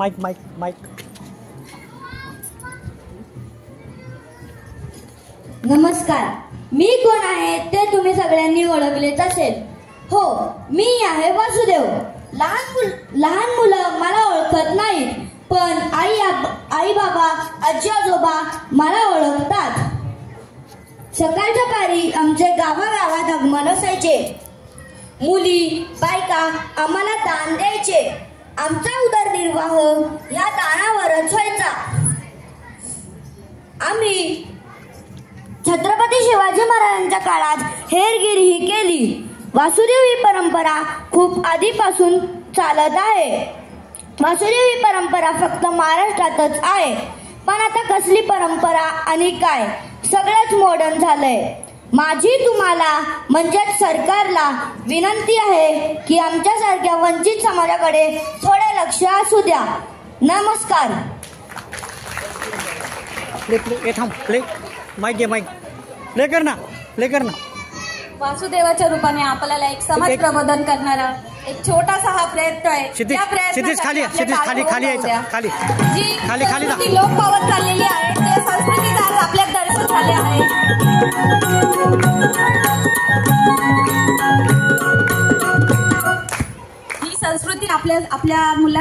Mic. नमस्कार. मी कोण आहे ते तुम्ही सगळ्यांनी ओळखलेच असेल. हो, मी आहे वासुदेव. लहान मुलं मला ओळखत नाहीत, पण आई बाबा आजी आजोबा मला ओळखतात. सकाळच्या पारी आमचे गावागावात आगमन असायचे. मुली बायका आम्हाला दान द्यायचे. आमचा उदरनिर्वाह या दानावरच व्हायचा. आम्ही छत्रपती शिवाजी महाराजांच्या काळात हेरगिरी केली. वासुदेव ही परंपरा खूप आधीपासून चालत आहे. वासुदेव ही परंपरा फक्त महाराष्ट्रातच आहे. पण आता कसली परंपरा आणि काय, सगळंच मॉडर्न झालंय. माझी तुम्हाला म्हणजेच सरकारला विनंती आहे की आमच्यासारख्या वंचित समाजाकडे थोडे लक्ष असू द्या. नमस्कार. प्ले कर ना. वासुदेवाच्या रूपाने आपल्याला एक समाज प्रबोधन करणारा एक छोटासा हा प्रयत्न आहे. जी लोप पावत चाललेली आहे ते संस्कृती आज आपल्या दर्शन झाले आहे. ही संस्कृती आपल्या मुलांना